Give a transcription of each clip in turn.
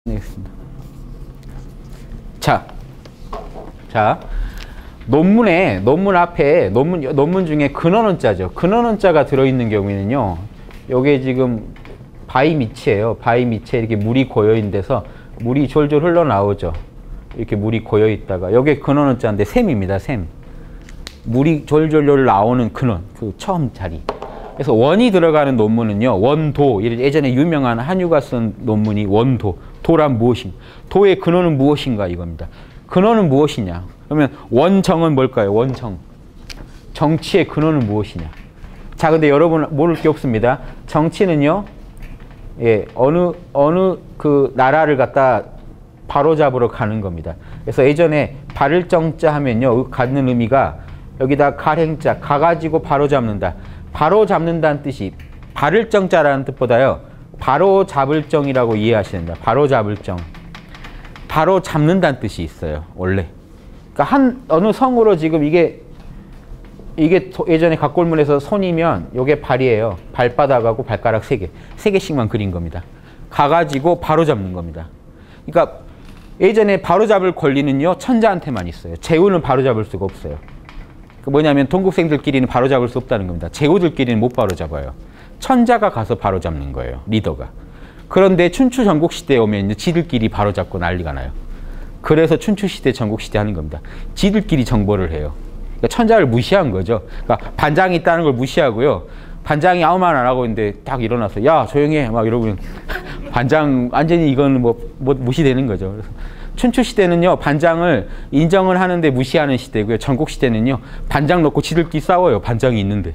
내겠습니다. 자, 논문 앞에 논문 중에 근원원자죠. 근원원자가 들어있는 경우에는요, 요게 지금 바위 밑이에요. 바위 밑에 이렇게 물이 고여 있는 데서 물이 졸졸 흘러나오죠. 이렇게 물이 고여 있다가 요게 근원원자인데 샘입니다. 샘. 물이 졸졸 나오는 근원, 그 처음 자리. 그래서 원이 들어가는 논문은요, 원도. 예전에 유명한 한유가 쓴 논문이 원도. 도란 무엇인가? 도의 근원은 무엇인가? 이겁니다. 근원은 무엇이냐? 그러면 원정은 뭘까요? 원정. 정치의 근원은 무엇이냐? 자, 근데 여러분 모를 게 없습니다. 정치는요, 예, 어느 그 나라를 갖다 바로잡으러 가는 겁니다. 그래서 예전에 바를정자 하면요, 갖는 의미가 여기다 갈행자, 가가지고 바로잡는다. 바로잡는다는 뜻이 바를정자라는 뜻보다요, 바로잡을 정이라고 이해하시면 됩니다. 바로잡을 정. 바로잡는다는 뜻이 있어요, 원래. 그러니까 어느 성으로 지금 이게 예전에 각골문에서 손이면 요게 발이에요. 발바닥하고 발가락 3개. 3개씩만 그린 겁니다. 가가지고 바로잡는 겁니다. 그러니까 예전에 바로잡을 권리는요, 천자한테만 있어요. 제후는 바로잡을 수가 없어요. 그 뭐냐면 동국생들끼리는 바로잡을 수 없다는 겁니다. 제후들끼리는 못 바로잡아요. 천자가 가서 바로잡는 거예요, 리더가. 그런데 춘추 전국시대에 오면 지들끼리 바로잡고 난리가 나요. 그래서 춘추시대 전국시대 하는 겁니다. 지들끼리 정벌을 해요. 그러니까 천자를 무시한 거죠. 그러니까 반장이 있다는 걸 무시하고요. 반장이 아무 말 안 하고 있는데 딱 일어나서 야 조용히 해 막 이러고 반장 완전히 이거는 뭐 무시되는 거죠. 그래서 춘추시대는요, 반장을 인정을 하는데 무시하는 시대고요. 전국시대는요, 반장 놓고 지들끼리 싸워요. 반장이 있는데.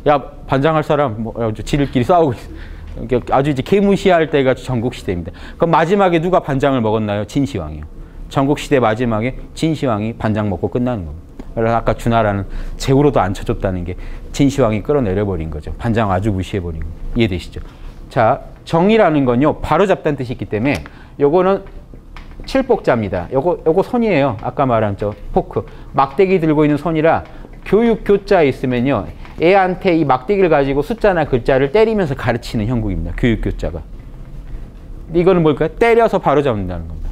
야, 반장할 사람, 지들끼리 싸우고 있어. 아주 이제 개무시할 때가 전국시대입니다. 그럼 마지막에 누가 반장을 먹었나요? 진시황이요. 전국시대 마지막에 진시황이 반장 먹고 끝나는 겁니다. 그래서 아까 주나라는 제후로도 안 쳐줬다는 게 진시황이 끌어내려버린 거죠. 반장 아주 무시해버린 거. 이해되시죠? 자, 정이라는 건요, 바로잡다는 뜻이 있기 때문에 요거는 칠복자입니다. 요거 손이에요. 아까 말한 저 포크. 막대기 들고 있는 손이라 교육 교자에 있으면요, 애한테 이 막대기를 가지고 숫자나 글자를 때리면서 가르치는 형국입니다. 교육 교자가. 이거는 뭘까요? 때려서 바로잡는다는 겁니다.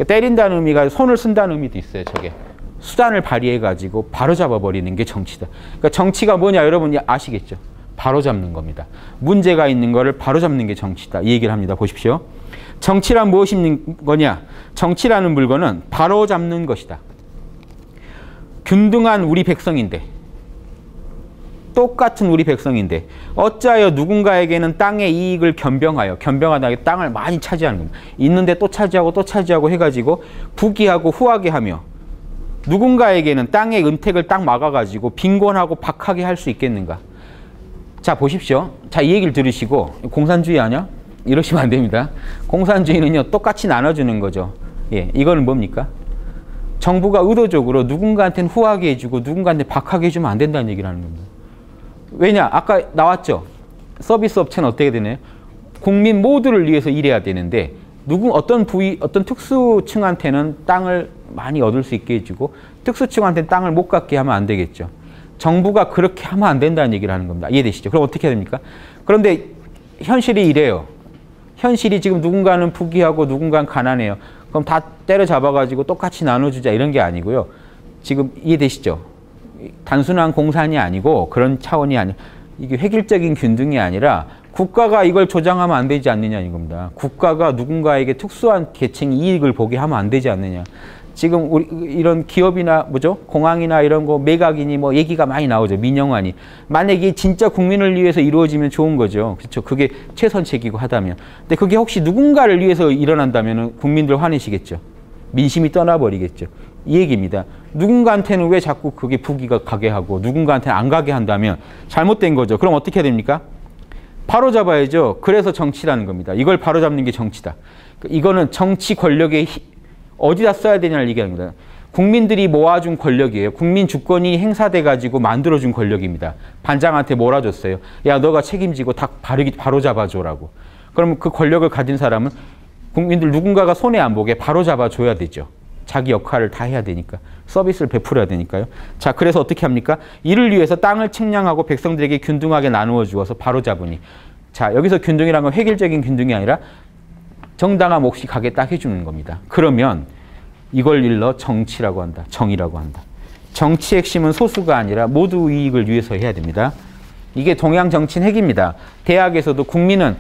때린다는 의미가 손을 쓴다는 의미도 있어요. 저게. 수단을 발휘해가지고 바로잡아버리는 게 정치다. 그러니까 정치가 뭐냐 여러분 아시겠죠? 바로잡는 겁니다. 문제가 있는 거를 바로잡는 게 정치다. 이 얘기를 합니다. 보십시오. 정치란 무엇인 거냐? 정치라는 물건은 바로잡는 것이다. 균등한 우리 백성인데, 똑같은 우리 백성인데 어찌하여 누군가에게는 땅의 이익을 겸병하다 땅을 많이 차지하는 겁니다. 있는데 또 차지하고 해가지고 부귀하고 후하게 하며 누군가에게는 땅의 은택을 딱 막아가지고 빈곤하고 박하게 할 수 있겠는가? 자, 보십시오. 자, 이 얘기를 들으시고 공산주의 아냐? 이러시면 안 됩니다. 공산주의는요, 똑같이 나눠주는 거죠. 예, 이거는 뭡니까? 정부가 의도적으로 누군가한테는 후하게 해주고 누군가한테 박하게 해주면 안 된다는 얘기를 하는 겁니다. 왜냐? 아까 나왔죠? 서비스 업체는 어떻게 되나요? 국민 모두를 위해서 일해야 되는데 어떤 특수층한테는 땅을 많이 얻을 수 있게 해주고 특수층한테는 땅을 못 갖게 하면 안 되겠죠. 정부가 그렇게 하면 안 된다는 얘기를 하는 겁니다. 이해되시죠? 그럼 어떻게 해야 됩니까? 그런데 현실이 이래요. 현실이 지금 누군가는 부귀하고 누군가는 가난해요. 그럼 다 때려잡아가지고 똑같이 나눠주자 이런 게 아니고요. 지금 이해되시죠? 단순한 공산이 아니고 그런 차원이 아니고 이게 획일적인 균등이 아니라 국가가 이걸 조장하면 안 되지 않느냐 이겁니다. 국가가 누군가에게 특수한 계층 이익을 보게 하면 안 되지 않느냐. 지금 우리 이런 기업이나 뭐죠? 공항이나 이런 거 매각이니 뭐 얘기가 많이 나오죠. 민영화니. 만약에 진짜 국민을 위해서 이루어지면 좋은 거죠. 그렇죠? 그게 최선책이고 하다면. 근데 그게 혹시 누군가를 위해서 일어난다면 국민들 화내시겠죠. 민심이 떠나버리겠죠. 이 얘기입니다. 누군가한테는 왜 자꾸 그게 부귀가 가게 하고 누군가한테는 안 가게 한다면 잘못된 거죠. 그럼 어떻게 해야 됩니까? 바로잡아야죠. 그래서 정치라는 겁니다. 이걸 바로잡는 게 정치다. 이거는 정치 권력의 어디다 써야 되냐를 얘기하는 겁니다. 국민들이 모아준 권력이에요. 국민 주권이 행사돼 가지고 만들어준 권력입니다. 반장한테 몰아줬어요. 야, 너가 책임지고 다 바로잡아줘라고. 그럼 그 권력을 가진 사람은 국민들 누군가가 손해 안 보게 바로잡아줘야 되죠. 자기 역할을 다 해야 되니까. 서비스를 베풀어야 되니까요. 자, 그래서 어떻게 합니까? 이를 위해서 땅을 측량하고 백성들에게 균등하게 나누어 주어서 바로잡으니. 자, 여기서 균등이라는 건 획일적인 균등이 아니라 정당한 몫이 가게 딱 해주는 겁니다. 그러면 이걸 일러 정치라고 한다. 정의라고 한다. 정치의 핵심은 소수가 아니라 모두 이익을 위해서 해야 됩니다. 이게 동양 정치인 핵입니다. 대학에서도 국민은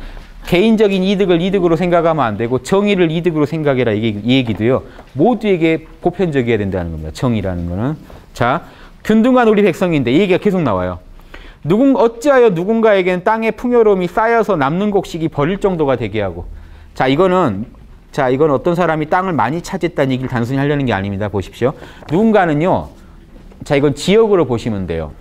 개인적인 이득을 이득으로 생각하면 안 되고 정의를 이득으로 생각해라 이 얘기도요. 모두에게 보편적이어야 된다는 겁니다. 정의라는 거는. 자, 균등한 우리 백성인데 이 얘기가 계속 나와요. 어찌하여 누군가에게는 땅의 풍요로움이 쌓여서 남는 곡식이 버릴 정도가 되게 하고. 이건 어떤 사람이 땅을 많이 차지했다는 얘기를 단순히 하려는 게 아닙니다. 보십시오. 누군가는요. 이건 지역으로 보시면 돼요.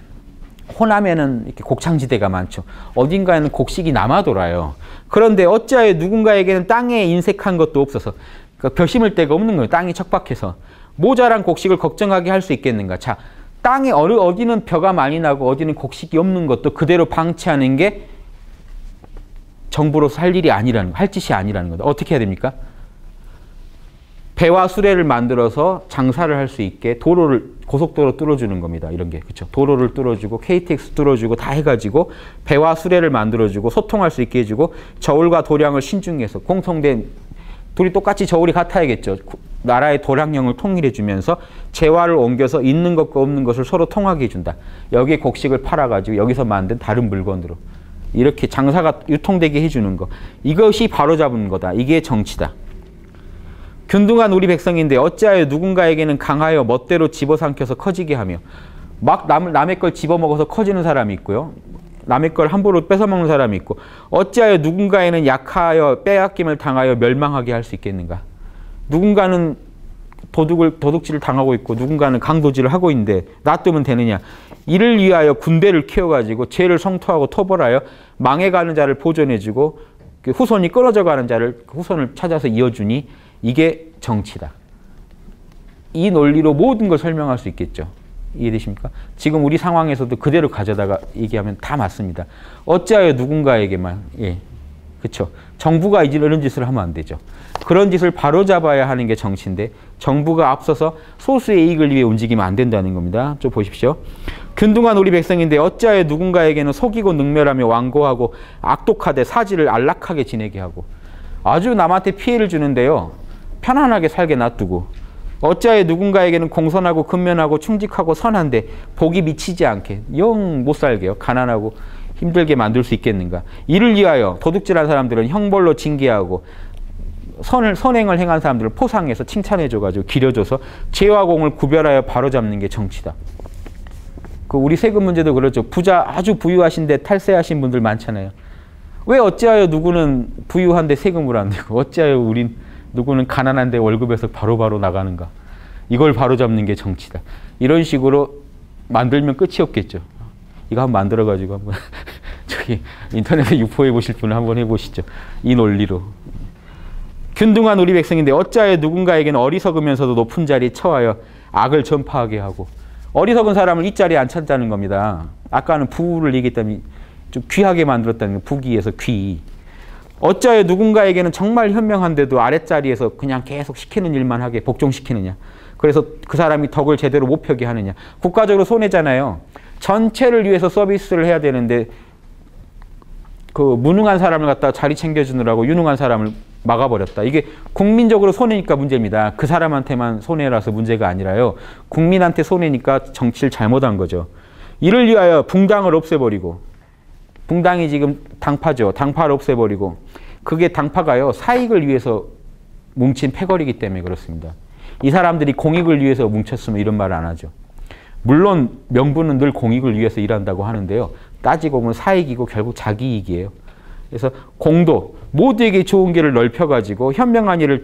호남에는 이렇게 곡창지대가 많죠. 어딘가에는 곡식이 남아 돌아요. 그런데 어찌하여 누군가에게는 땅에 인색한 것도 없어서 벼 심을 데가 없는 거예요. 땅이 척박해서. 모자란 곡식을 걱정하게 할 수 있겠는가. 자, 땅에 어디는 벼가 많이 나고 어디는 곡식이 없는 것도 그대로 방치하는 게 정부로서 할 일이 아니라는 거, 할 짓이 아니라는 거다. 어떻게 해야 됩니까? 배와 수레를 만들어서 장사를 할 수 있게 고속도로 뚫어주는 겁니다. 이런 게. 그렇죠. 도로를 뚫어주고 KTX 뚫어주고 다 해가지고 배와 수레를 만들어주고 소통할 수 있게 해주고 저울과 도량을 신중해서 공통된 둘이 똑같이 저울이 같아야겠죠. 나라의 도량령을 통일해주면서 재화를 옮겨서 있는 것과 없는 것을 서로 통하게 해준다. 여기에 곡식을 팔아가지고 여기서 만든 다른 물건으로 이렇게 장사가 유통되게 해주는 거. 이것이 바로잡은 거다. 이게 정치다. 균등한 우리 백성인데 어찌하여 누군가에게는 강하여 멋대로 집어삼켜서 커지게 하며 막 남의 걸 집어먹어서 커지는 사람이 있고요. 남의 걸 함부로 뺏어먹는 사람이 있고 어찌하여 누군가에는 약하여 빼앗김을 당하여 멸망하게 할 수 있겠는가. 누군가는 도둑질을 당하고 있고 누군가는 강도질을 하고 있는데 놔두면 되느냐. 이를 위하여 군대를 키워가지고 죄를 성토하고 토벌하여 망해가는 자를 보존해주고 후손이 끊어져가는 자를 후손을 찾아서 이어주니 이게 정치다. 이 논리로 모든 걸 설명할 수 있겠죠. 이해되십니까? 지금 우리 상황에서도 그대로 가져다가 얘기하면 다 맞습니다. 어찌하여 누군가에게만, 그렇죠. 정부가 이런 짓을 하면 안 되죠. 그런 짓을 바로잡아야 하는 게 정치인데 정부가 앞서서 소수의 이익을 위해 움직이면 안 된다는 겁니다. 좀 보십시오. 균등한 우리 백성인데 어찌하여 누군가에게는 속이고 능멸하며 완고하고 악독하되 사지를 안락하게 지내게 하고 아주 남한테 피해를 주는데요. 편안하게 살게 놔두고 어찌하여 누군가에게는 공손하고 근면하고 충직하고 선한데 복이 미치지 않게 영 못 살게요. 가난하고 힘들게 만들 수 있겠는가. 이를 위하여 도둑질한 사람들은 형벌로 징계하고 선행을 행한 사람들을 포상해서 칭찬해줘가지고 기려줘서 죄와 공을 구별하여 바로잡는 게 정치다. 우리 세금 문제도 그렇죠. 아주 부유하신데 탈세하신 분들 많잖아요. 왜 어찌하여 누구는 부유한데 세금을 안 내고 어찌하여 누구는 가난한데 월급에서 바로바로 나가는가. 이걸 바로잡는 게 정치다. 이런 식으로 만들면 끝이 없겠죠. 이거 한번 만들어가지고 한번 인터넷에 유포해 보실 분은 한번 해보시죠. 이 논리로. 균등한 우리 백성인데 어찌하여 누군가에게는 어리석으면서도 높은 자리에 처하여 악을 전파하게 하고 어리석은 사람을 이 자리에 앉혔다는 겁니다. 아까는 부를 얘기했다면 좀 귀하게 만들었다는 거. 부귀에서 귀. 어찌하여 누군가에게는 정말 현명한데도 아랫자리에서 그냥 계속 시키는 일만 하게 복종시키느냐. 그래서 그 사람이 덕을 제대로 못 펴게 하느냐. 국가적으로 손해잖아요. 전체를 위해서 서비스를 해야 되는데 무능한 사람을 갖다가 자리 챙겨주느라고 유능한 사람을 막아버렸다. 이게 국민적으로 손해니까 문제입니다. 그 사람한테만 손해라서 문제가 아니라요. 국민한테 손해니까 정치를 잘못한 거죠. 이를 위하여 붕당을 없애버리고 붕당이 지금 당파죠. 당파를 없애버리고 그게 당파가요. 사익을 위해서 뭉친 패거리이기 때문에 그렇습니다. 이 사람들이 공익을 위해서 뭉쳤으면 이런 말을 안 하죠. 물론 명분은 늘 공익을 위해서 일한다고 하는데요. 따지고 보면 사익이고 결국 자기 이익이에요. 그래서 공도 모두에게 좋은 길을 넓혀가지고 현명한 일을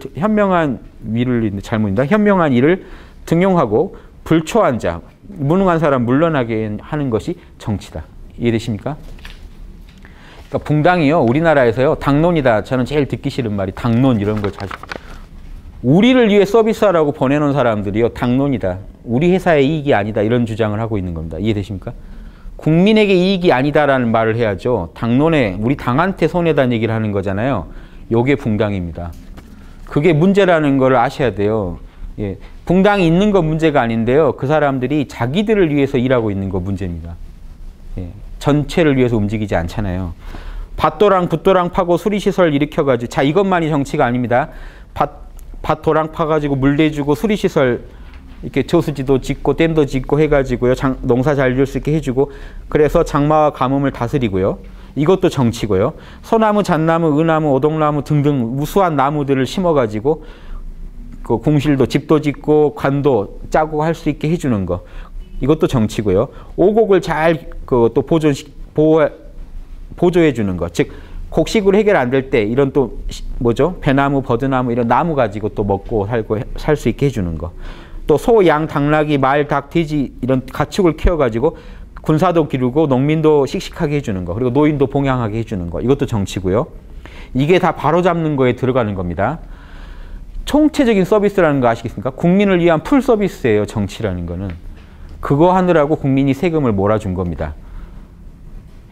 등용하고 불초한 자, 무능한 사람 물러나게 하는 것이 정치다. 이해되십니까? 그러니까 붕당이요. 우리나라에서요. 당론이다. 저는 제일 듣기 싫은 말이 당론 이런 걸 자주. 우리를 위해 서비스하라고 보내놓은 사람들이요. 당론이다. 우리 회사의 이익이 아니다. 이런 주장을 하고 있는 겁니다. 이해되십니까? 국민에게 이익이 아니다라는 말을 해야죠. 당론에 우리 당한테 손해다는 얘기를 하는 거잖아요. 요게 붕당입니다. 그게 문제라는 걸 아셔야 돼요. 예. 붕당이 있는 건 문제가 아닌데요. 그 사람들이 자기들을 위해서 일하고 있는 거 문제입니다. 예. 전체를 위해서 움직이지 않잖아요. 밭도랑 붓도랑 파고 수리시설 일으켜가지고, 자, 이것만이 정치가 아닙니다. 밭도랑 파가지고 물 대주고 수리시설 이렇게 저수지도 짓고 댐도 짓고 해가지고요. 농사 잘 지을 수 있게 해주고, 그래서 장마와 가뭄을 다스리고요. 이것도 정치고요. 소나무, 잣나무, 은나무, 오동나무 등등 무수한 나무들을 심어가지고 그 공실도 집도 짓고 관도 짜고 할 수 있게 해주는 거. 이것도 정치고요. 오곡을 잘 또 보조해 주는 것. 즉 곡식으로 해결 안 될 때 이런 또 뭐죠? 배나무, 버드나무 이런 나무 가지고 또 먹고 살고 살 수 있게 해주는 거. 또 소, 양, 당나귀, 말, 닭, 돼지 이런 가축을 키워가지고 군사도 기르고 농민도 씩씩하게 해주는 거. 그리고 노인도 봉양하게 해주는 거. 이것도 정치고요. 이게 다 바로잡는 거에 들어가는 겁니다. 총체적인 서비스라는 거 아시겠습니까? 국민을 위한 풀 서비스예요. 정치라는 거는. 그거 하느라고 국민이 세금을 몰아준 겁니다.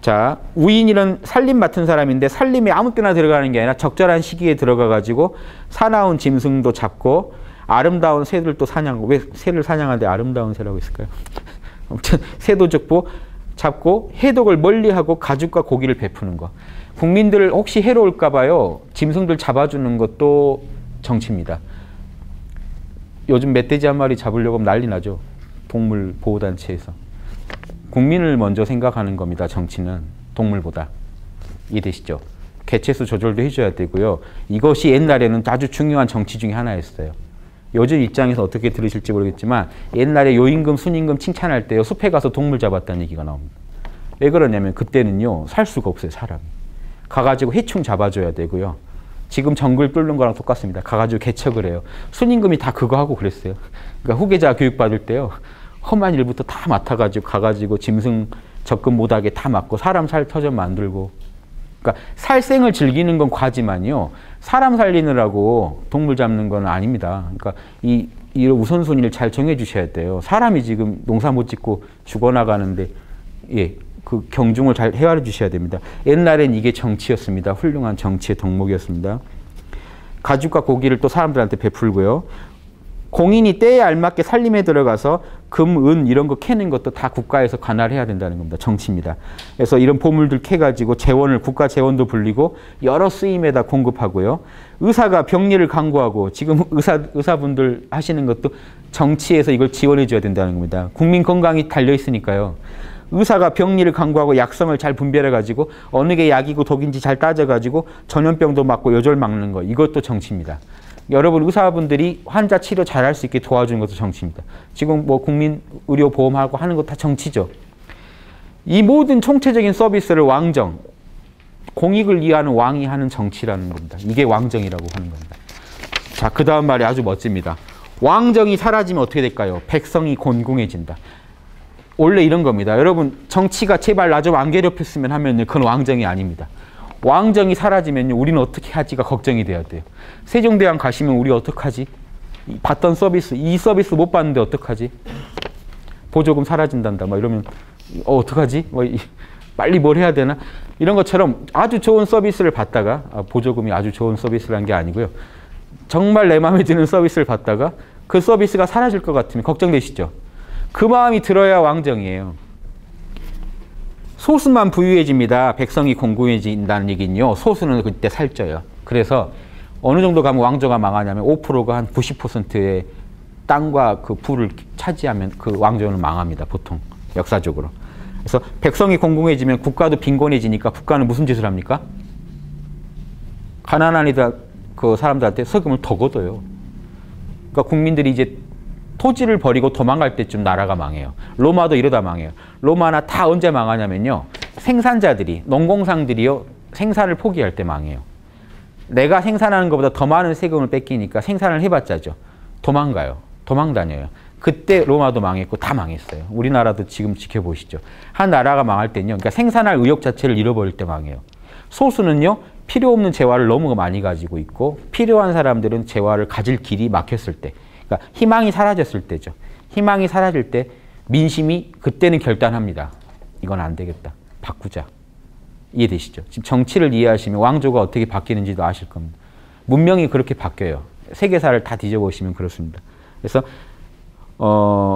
자, 우인이는 살림 맡은 사람인데 살림에 아무 때나 들어가는 게 아니라 적절한 시기에 들어가가지고 사나운 짐승도 잡고 아름다운 새들도 사냥하고, 왜 새를 사냥하는데 아름다운 새라고 있을까요? 아무튼 새도 잡고 해독을 멀리하고 가죽과 고기를 베푸는 거. 국민들 혹시 해로울까 봐요. 짐승들 잡아주는 것도 정치입니다. 요즘 멧돼지 한 마리 잡으려고 하면 난리 나죠. 동물 보호단체에서. 국민을 먼저 생각하는 겁니다. 정치는 동물보다. 이해되시죠? 개체수 조절도 해줘야 되고요. 이것이 옛날에는 아주 중요한 정치 중에 하나였어요. 요즘 입장에서 어떻게 들으실지 모르겠지만 옛날에 요임금, 순임금 칭찬할 때요. 숲에 가서 동물 잡았다는 얘기가 나옵니다. 왜 그러냐면 그때는요. 살 수가 없어요. 사람이. 가가지고 해충 잡아줘야 되고요. 지금 정글 뚫는 거랑 똑같습니다. 가가지고 개척을 해요. 순임금이 다 그거 하고 그랬어요. 그러니까 후계자 교육받을 때요. 험한 일부터 다 맡아가지고 가가지고 짐승 접근 못하게 다 막고 사람 살 터전 만들고. 그러니까 살생을 즐기는 건 과지만요. 사람 살리느라고 동물 잡는 건 아닙니다. 그러니까 이 우선순위를 잘 정해 주셔야 돼요. 사람이 지금 농사 못 짓고 죽어나가는데 예, 그 경중을 잘 헤아려 주셔야 됩니다. 옛날엔 이게 정치였습니다. 훌륭한 정치의 덕목이었습니다. 가죽과 고기를 또 사람들한테 베풀고요. 공인이 때에 알맞게 살림에 들어가서 금, 은 이런 거 캐는 것도 다 국가에서 관할해야 된다는 겁니다. 정치입니다. 그래서 이런 보물들 캐가지고 재원을 국가 재원도 불리고 여러 쓰임에다 공급하고요. 의사가 병리를 강구하고 지금 의사분들 하시는 것도 정치에서 이걸 지원해 줘야 된다는 겁니다. 국민 건강이 달려 있으니까요. 의사가 병리를 강구하고 약성을 잘 분별해가지고 어느 게 약이고 독인지 잘 따져가지고 전염병도 막고 요절 막는 거 이것도 정치입니다. 여러분 의사분들이 환자 치료 잘할 수 있게 도와주는 것도 정치입니다. 지금 뭐 국민 의료 보험하고 하는 거 다 정치죠. 이 모든 총체적인 서비스를 왕정, 공익을 위하는 왕이 하는 정치라는 겁니다. 이게 왕정이라고 하는 겁니다. 자, 그 다음 말이 아주 멋집니다. 왕정이 사라지면 어떻게 될까요? 백성이 곤궁해진다. 원래 이런 겁니다. 여러분 정치가 제발 나 좀 안 괴롭혔으면 하면 그건 왕정이 아닙니다. 왕정이 사라지면 우리는 어떻게 하지가 걱정이 돼야 돼요. 세종대왕 가시면 우리 어떡하지? 받던 서비스, 이 서비스 못 받는데 어떡하지? 보조금 사라진단다. 막 이러면 어떡하지? 빨리 뭘 해야 되나? 이런 것처럼 아주 좋은 서비스를 받다가 보조금이 아주 좋은 서비스라는 게 아니고요. 정말 내 마음에 드는 서비스를 받다가 그 서비스가 사라질 것 같으면 걱정되시죠? 그 마음이 들어야 왕정이에요. 소수만 부유해집니다. 백성이 공고해진다는 얘기는요. 소수는 그때 살쪄요. 그래서 어느 정도 가면 왕조가 망하냐면 5%가 한 90%의 땅과 그 부를 차지하면 그 왕조는 망합니다. 보통 역사적으로. 그래서 백성이 공공해지면 국가도 빈곤해지니까 국가는 무슨 짓을 합니까? 가난한 그 사람들한테 세금을 더 걷어요. 그러니까 국민들이 이제 토지를 버리고 도망갈 때쯤 나라가 망해요. 로마도 이러다 망해요. 로마나 다 언제 망하냐면요. 생산자들이, 농공상들이요. 생산을 포기할 때 망해요. 내가 생산하는 것보다 더 많은 세금을 뺏기니까 생산을 해봤자죠. 도망가요. 도망다녀요. 그때 로마도 망했고 다 망했어요. 우리나라도 지금 지켜보시죠. 한 나라가 망할 때는요. 그러니까 생산할 의욕 자체를 잃어버릴 때 망해요. 소수는요. 필요 없는 재화를 너무 많이 가지고 있고 필요한 사람들은 재화를 가질 길이 막혔을 때 그러니까 희망이 사라졌을 때죠. 희망이 사라질 때 민심이 그때는 결단합니다. 이건 안 되겠다. 바꾸자. 이해되시죠? 지금 정치를 이해하시면 왕조가 어떻게 바뀌는지도 아실 겁니다. 문명이 그렇게 바뀌어요. 세계사를 다 뒤져보시면 그렇습니다. 그래서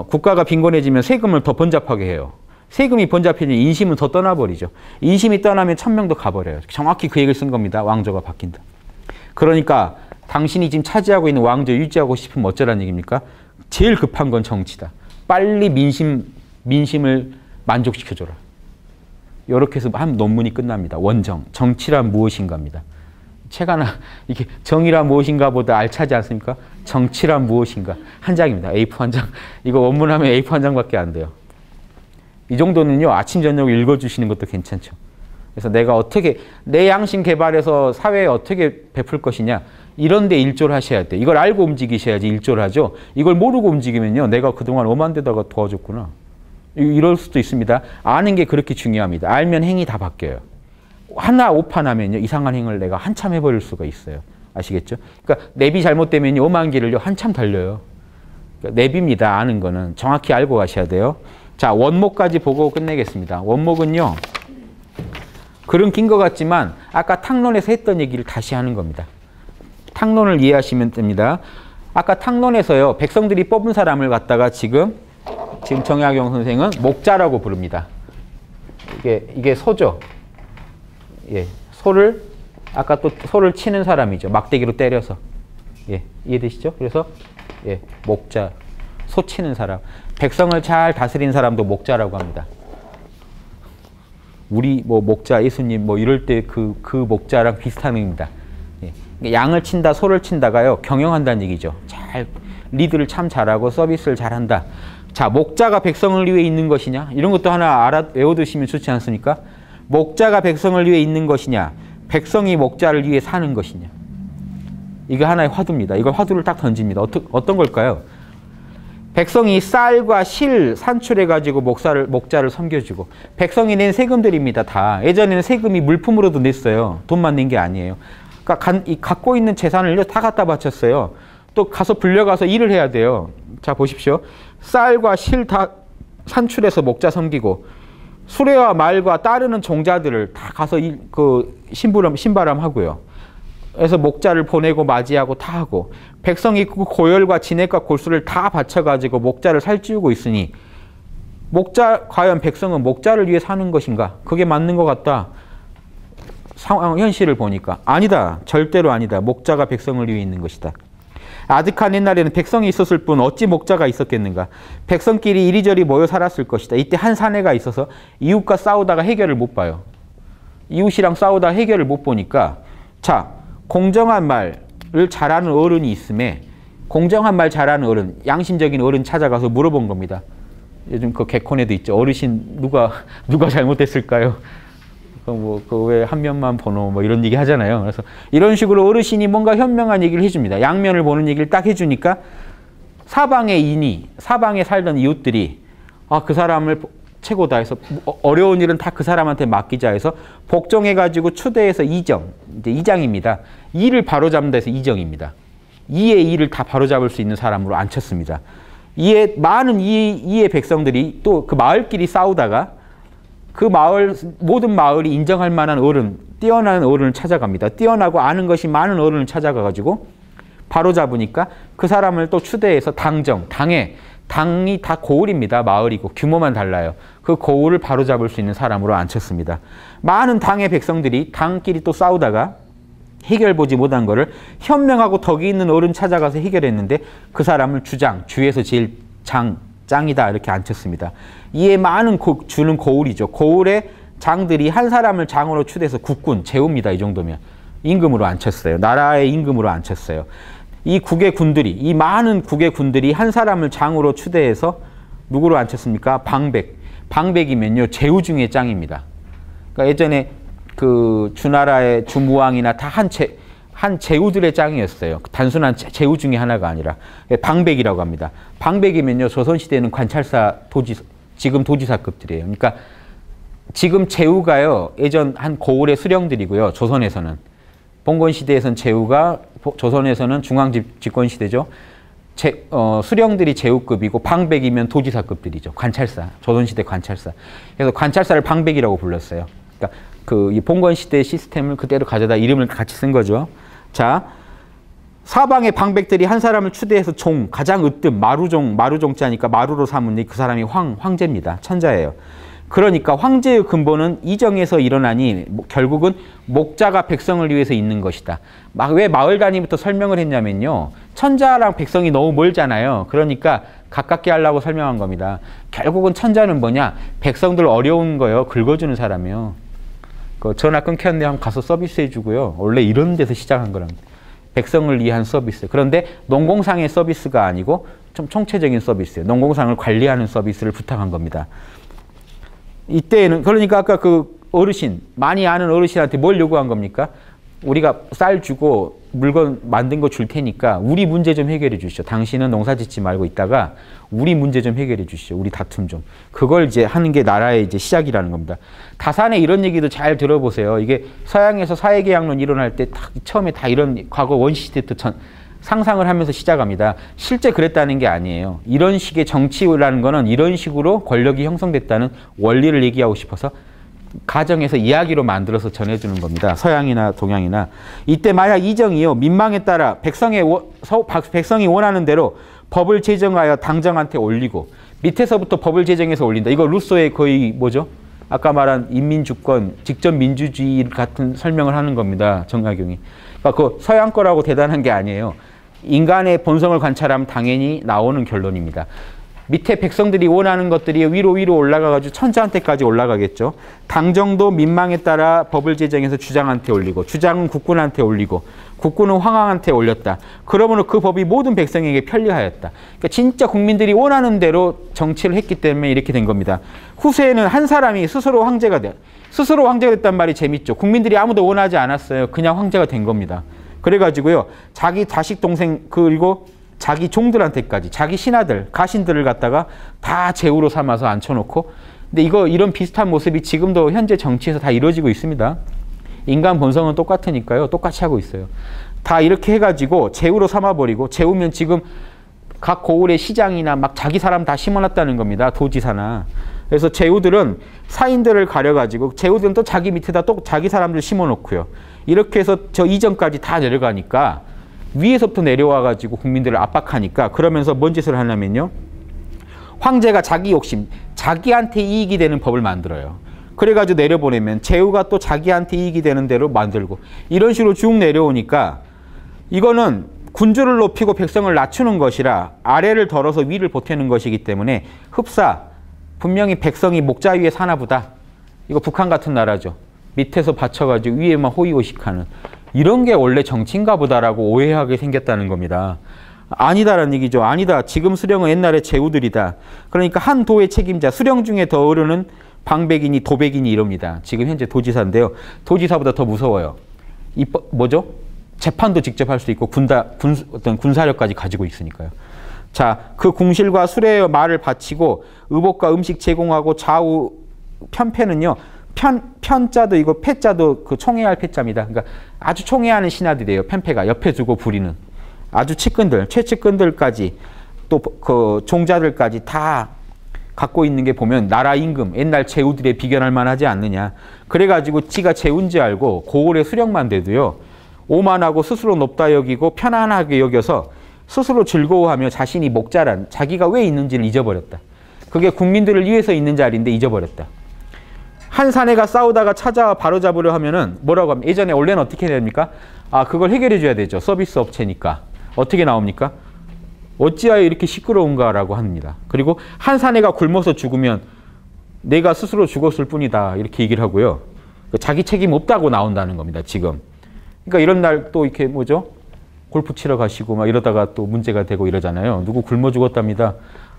국가가 빈곤해지면 세금을 더 번잡하게 해요. 세금이 번잡해지면 인심은 더 떠나버리죠. 인심이 떠나면 천명도 가버려요. 정확히 그 얘기를 쓴 겁니다. 왕조가 바뀐다. 그러니까 당신이 지금 차지하고 있는 왕조 유지하고 싶으면 어쩌라는 얘기입니까? 제일 급한 건 정치다. 빨리 민심을 만족시켜줘라. 이렇게 해서 한 논문이 끝납니다. 원정, 정치란 무엇인가입니다. 책 하나, 이게 정의란 무엇인가 보다 알차지 않습니까? 정치란 무엇인가. 한 장입니다. A4 한 장. 이거 원문하면 A4 한 장밖에 안 돼요. 이 정도는요, 아침, 저녁 읽어주시는 것도 괜찮죠. 그래서 내가 어떻게, 내 양심 개발해서 사회에 어떻게 베풀 것이냐, 이런 데 일조를 하셔야 돼. 이걸 알고 움직이셔야지 일조를 하죠. 이걸 모르고 움직이면요, 내가 그동안 엄한 데다가 도와줬구나. 이럴 수도 있습니다. 아는 게 그렇게 중요합니다. 알면 행위 다 바뀌어요. 하나 오판하면요, 이상한 행을 내가 한참 해버릴 수가 있어요. 아시겠죠? 그러니까 내비 잘못되면요, 엄한 길을요, 한참 달려요. 그러니까 내비입니다. 아는 거는. 정확히 알고 가셔야 돼요. 자, 원목까지 보고 끝내겠습니다. 원목은요, 글은 긴 것 같지만 아까 탕론에서 했던 얘기를 다시 하는 겁니다. 탕론을 이해하시면 됩니다. 아까 탕론에서요, 백성들이 뽑은 사람을 갖다가 지금 정약용 선생은 목자라고 부릅니다. 이게 소죠. 예, 소를 아까 또 소를 치는 사람이죠. 막대기로 때려서. 예, 이해되시죠? 그래서 예, 목자, 소 치는 사람. 백성을 잘 다스린 사람도 목자라고 합니다. 우리 뭐 목자 예수님 뭐 이럴 때 그 목자랑 비슷한 의미입니다. 예, 양을 친다, 소를 친다가요, 경영한다는 얘기죠. 잘 리드를 참 잘하고 서비스를 잘한다. 자, 목자가 백성을 위해 있는 것이냐? 이런 것도 하나 외워두시면 좋지 않습니까? 목자가 백성을 위해 있는 것이냐? 백성이 목자를 위해 사는 것이냐? 이게 하나의 화두입니다. 이걸 화두를 딱 던집니다. 어떤 걸까요? 백성이 쌀과 실 산출해가지고 목자를 섬겨주고, 백성이 낸 세금들입니다. 다. 예전에는 세금이 물품으로도 냈어요. 돈만 낸 게 아니에요. 그러니까 갖고 있는 재산을 다 갖다 바쳤어요. 또 가서 불려가서 일을 해야 돼요. 자, 보십시오. 쌀과 실 다 산출해서 목자 섬기고, 수레와 말과 따르는 종자들을 다 가서 신바람 하고요. 그래서 목자를 보내고 맞이하고 다 하고, 백성이 그 고열과 진액과 골수를 다 바쳐가지고 목자를 살찌우고 있으니, 과연 백성은 목자를 위해 사는 것인가? 그게 맞는 것 같다. 현실을 보니까 아니다. 절대로 아니다. 목자가 백성을 위해 있는 것이다. 아득한 옛날에는 백성이 있었을 뿐 어찌 목자가 있었겠는가. 백성끼리 이리저리 모여 살았을 것이다. 이때 한 사내가 있어서 이웃과 싸우다가 해결을 못 봐요. 이웃이랑 싸우다가 해결을 못 보니까, 자, 공정한 말을 잘하는 어른이 있음에, 공정한 말 잘하는 어른, 양심적인 어른 찾아가서 물어본 겁니다. 요즘 그 개콘에도 있죠. 어르신 누가 잘못했을까요? 왜 한 면만 보노 뭐 이런 얘기 하잖아요. 그래서 이런 식으로 어르신이 뭔가 현명한 얘기를 해줍니다. 양면을 보는 얘기를 딱 해주니까 사방에 살던 이웃들이 그 사람을 최고다 해서 어려운 일은 다 그 사람한테 맡기자 해서 복종해가지고 초대해서 이장입니다. 이를 바로잡는다 해서 이정입니다. 이의 일을 다 바로잡을 수 있는 사람으로 앉혔습니다. 많은 이의 백성들이 또 그 마을끼리 싸우다가 모든 마을이 인정할 만한 어른, 뛰어난 어른을 찾아갑니다. 뛰어나고 아는 것이 많은 어른을 찾아가가지고 바로잡으니까 그 사람을 또 추대해서 당이 다 고을입니다. 마을이고 규모만 달라요. 그 고을을 바로잡을 수 있는 사람으로 앉혔습니다. 많은 당의 백성들이 당끼리 또 싸우다가 해결 보지 못한 거를 현명하고 덕이 있는 어른 찾아가서 해결했는데, 그 사람을 주에서 제일 짱이다 이렇게 앉혔습니다. 이에 많은 주는 고을이죠. 고을의 장들이 한 사람을 장으로 추대해서 국군, 제후입니다. 이 정도면 임금으로 앉혔어요. 나라의 임금으로 앉혔어요. 이 많은 국의 군들이 한 사람을 장으로 추대해서 누구로 앉혔습니까? 방백이면요, 제후 중에 짱입니다. 그러니까 예전에 그 주나라의 주무왕이나 다 한 제후들의 짱이었어요. 단순한 제후 중에 하나가 아니라 방백이라고 합니다. 방백이면요, 조선시대는 관찰사, 지금 도지사급들이에요. 그러니까 지금 제후가요, 예전 한 고을의 수령들이고요. 조선에서는 봉건시대에서는 제후가, 조선에서는 중앙집권시대죠. 수령들이 제후급이고 방백이면 도지사급들이죠. 관찰사, 조선시대 관찰사. 그래서 관찰사를 방백이라고 불렀어요. 그러니까 이 봉건시대 시스템을 그대로 가져다 이름을 같이 쓴 거죠. 자, 사방의 방백들이 한 사람을 추대해서 가장 으뜸, 마루종자니까 마루로 삼으니 그 사람이 황제입니다. 천자예요. 그러니까 황제의 근본은 이정에서 일어나니 결국은 목자가 백성을 위해서 있는 것이다. 왜 마을 단위부터 설명을 했냐면요. 천자랑 백성이 너무 멀잖아요. 그러니까 가깝게 하려고 설명한 겁니다. 결국은 천자는 뭐냐? 백성들 어려운 거요. 긁어주는 사람이요. 전화 끊겼는데 한번 가서 서비스 해주고요. 원래 이런 데서 시작한 거랍니다. 백성을 위한 서비스. 그런데 농공상의 서비스가 아니고 좀 총체적인 서비스예요. 농공상을 관리하는 서비스를 부탁한 겁니다. 이때는 그러니까 아까 그 어르신, 많이 아는 어르신한테 뭘 요구한 겁니까? 우리가 쌀 주고 물건 만든 거 줄 테니까 우리 문제 좀 해결해 주시오. 당신은 농사 짓지 말고 있다가 우리 문제 좀 해결해 주시오. 우리 다툼 좀. 그걸 이제 하는 게 나라의 이제 시작이라는 겁니다. 다산의 이런 얘기도 잘 들어보세요. 이게 서양에서 사회계약론 일어날 때 처음에 다 이런 과거 원시시대 때 상상을 하면서 시작합니다. 실제 그랬다는 게 아니에요. 이런 식의 정치라는 거는 이런 식으로 권력이 형성됐다는 원리를 얘기하고 싶어서 가정에서 이야기로 만들어서 전해주는 겁니다. 서양이나 동양이나. 이때 만약 이정이요. 민망에 따라 백성이 원하는 대로 법을 제정하여 당정한테 올리고 밑에서부터 법을 제정해서 올린다. 이거 루소의 거의 뭐죠? 아까 말한 인민주권, 직접 민주주의 같은 설명을 하는 겁니다. 정약용이. 그러니까 그 서양 거라고 대단한 게 아니에요. 인간의 본성을 관찰하면 당연히 나오는 결론입니다. 밑에 백성들이 원하는 것들이 위로 올라가가지고 천자한테까지 올라가겠죠. 당정도 민망에 따라 법을 제정해서 주장한테 올리고 주장은 국군한테 올리고 국군은 황왕한테 올렸다. 그러므로 그 법이 모든 백성에게 편리하였다. 그러니까 진짜 국민들이 원하는 대로 정치를 했기 때문에 이렇게 된 겁니다. 후세에는 한 사람이 스스로 황제가 됐단 말이 재밌죠. 국민들이 아무도 원하지 않았어요. 그냥 황제가 된 겁니다. 그래가지고요. 자기 자식 동생 그리고 자기 종들한테까지 자기 신하들, 가신들을 갖다가 다 제후로 삼아서 앉혀놓고 근데 이런 비슷한 모습이 지금도 현재 정치에서 다 이루어지고 있습니다. 인간 본성은 똑같으니까요. 똑같이 하고 있어요. 다 이렇게 해가지고 제후로 삼아버리고 제후면 지금 각 고을의 시장이나 막 자기 사람 다 심어놨다는 겁니다. 도지사나. 그래서 제후들은 사인들을 가려가지고 제후들은 또 자기 밑에다 또 자기 사람들 심어놓고요. 이렇게 해서 저 이전까지 다 내려가니까 위에서부터 내려와가지고 국민들을 압박하니까 그러면서 뭔 짓을 하냐면요. 황제가 자기 욕심, 자기한테 이익이 되는 법을 만들어요. 그래가지고 내려보내면 제후가 또 자기한테 이익이 되는 대로 만들고 이런 식으로 쭉 내려오니까 이거는 군주를 높이고 백성을 낮추는 것이라 아래를 덜어서 위를 보태는 것이기 때문에 흡사, 분명히 백성이 목자 위에 사나 보다. 이거 북한 같은 나라죠. 밑에서 받쳐가지고 위에만 호의호식하는 이런 게 원래 정치인가 보다라고 오해하게 생겼다는 겁니다. 아니다라는 얘기죠. 아니다. 지금 수령은 옛날의 제후들이다. 그러니까 한 도의 책임자, 수령 중에 더 어른은 방백이니 도백이니 이럽니다. 지금 현재 도지사인데요. 도지사보다 더 무서워요. 뭐죠? 재판도 직접 할 수 있고 어떤 군사력까지 가지고 있으니까요. 자, 그 궁실과 수레의 말을 바치고 의복과 음식 제공하고 좌우 편패는요. 편자도 이거 패자도 그 총애할 패자입니다. 그러니까 아주 총애하는 신하들이에요. 편패가 옆에 두고 부리는 아주 측근들, 최측근들까지 또 그 종자들까지 다 갖고 있는 게 보면 나라 임금, 옛날 제후들에 비견할 만하지 않느냐. 그래가지고 지가 제후인지 알고 고을의 수령만 돼도요. 오만하고 스스로 높다 여기고 편안하게 여겨서 스스로 즐거워하며 자신이 목자란 자기가 왜 있는지를 잊어버렸다. 그게 국민들을 위해서 있는 자리인데 잊어버렸다. 한 사내가 싸우다가 찾아와 바로잡으려 하면은 뭐라고 하면 예전에 원래는 어떻게 해야 됩니까? 아, 그걸 해결해 줘야 되죠. 서비스 업체니까. 어떻게 나옵니까? 어찌하여 이렇게 시끄러운가라고 합니다. 그리고 한 사내가 굶어서 죽으면 내가 스스로 죽었을 뿐이다. 이렇게 얘기를 하고요. 자기 책임 없다고 나온다는 겁니다. 지금. 그러니까 이런 날 또 이렇게 뭐죠? 골프 치러 가시고 막 이러다가 또 문제가 되고 이러잖아요. 누구 굶어 죽었답니다.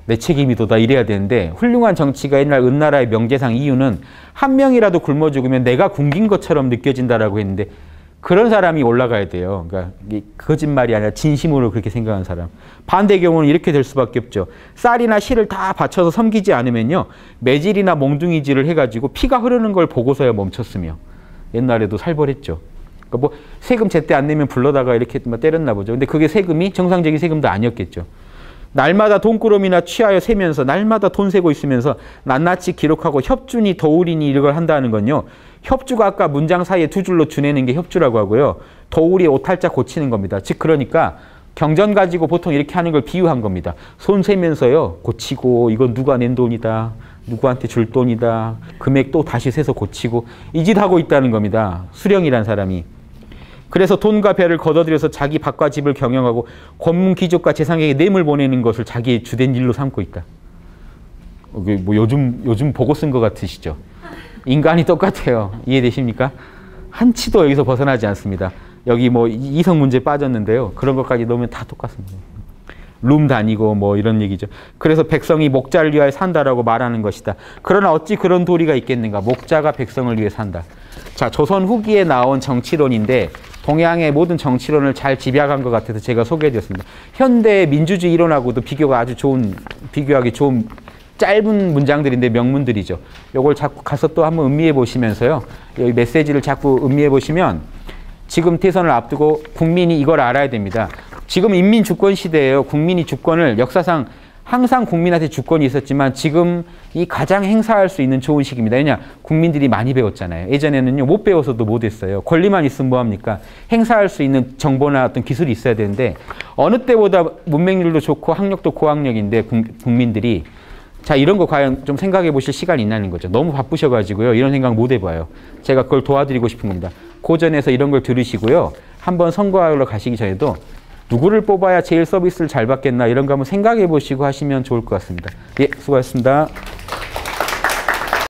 내 책임이도다 이래야 되는데 훌륭한 정치가 옛날 은나라의 명제상 이유는 한 명이라도 굶어 죽으면 내가 굶긴 것처럼 느껴진다라고 했는데 그런 사람이 올라가야 돼요. 그러니까 이게 거짓말이 아니라 진심으로 그렇게 생각하는 사람. 반대 경우는 이렇게 될 수밖에 없죠. 쌀이나 실을 다 바쳐서 섬기지 않으면요. 매질이나 몽둥이질을 해가지고 피가 흐르는 걸 보고서야 멈췄으며 옛날에도 살벌했죠. 그러니까 뭐 세금 제때 안 내면 불러다가 이렇게 때렸나 보죠. 근데 그게 세금이 정상적인 세금도 아니었겠죠. 날마다 돈꾸러미나 취하여 세면서 날마다 돈 세고 있으면서 낱낱이 기록하고 협준이 더울이니 이걸 한다는 건요. 협주가 아까 문장 사이에 두 줄로 주내는 게 협주라고 하고요. 더울이 오탈자 고치는 겁니다. 즉 그러니까 경전 가지고 보통 이렇게 하는 걸 비유한 겁니다. 손 세면서요. 고치고 이건 누가 낸 돈이다. 누구한테 줄 돈이다. 금액 또 다시 세서 고치고 이 짓 하고 있다는 겁니다. 수령이란 사람이. 그래서 돈과 배를 걷어들여서 자기 밭과 집을 경영하고 권문 귀족과 재상에게 뇌물 보내는 것을 자기의 주된 일로 삼고 있다. 뭐 요즘 보고 쓴 것 같으시죠? 인간이 똑같아요. 이해되십니까? 한치도 여기서 벗어나지 않습니다. 여기 뭐 이성 문제 빠졌는데요. 그런 것까지 넣으면 다 똑같습니다. 룸 다니고 뭐 이런 얘기죠. 그래서 백성이 목자를 위하여 산다라고 말하는 것이다. 그러나 어찌 그런 도리가 있겠는가? 목자가 백성을 위해 산다. 자, 조선 후기에 나온 정치론인데 동양의 모든 정치론을 잘 집약한 것 같아서 제가 소개해드렸습니다. 현대의 민주주의 이론하고도 비교하기 좋은 짧은 문장들인데 명문들이죠. 요걸 자꾸 가서 또 한번 음미해 보시면서요. 여기 메시지를 자꾸 음미해 보시면 지금 대선을 앞두고 국민이 이걸 알아야 됩니다. 지금 인민 주권 시대예요. 국민이 주권을 역사상 항상 국민한테 주권이 있었지만 지금 이 가장 행사할 수 있는 좋은 시기입니다. 왜냐? 국민들이 많이 배웠잖아요. 예전에는요, 못 배워서도 못 했어요. 권리만 있으면 뭐합니까? 행사할 수 있는 정보나 어떤 기술이 있어야 되는데 어느 때보다 문맹률도 좋고 학력도 고학력인데 국민들이 자, 이런 거 과연 좀 생각해 보실 시간이 있나는 거죠. 너무 바쁘셔가지고요. 이런 생각 못 해봐요. 제가 그걸 도와드리고 싶은 겁니다. 고전에서 이런 걸 들으시고요. 한번 선거하러 가시기 전에도 누구를 뽑아야 제일 서비스를 잘 받겠나 이런 거 한번 생각해 보시고 하시면 좋을 것 같습니다. 예, 수고하셨습니다.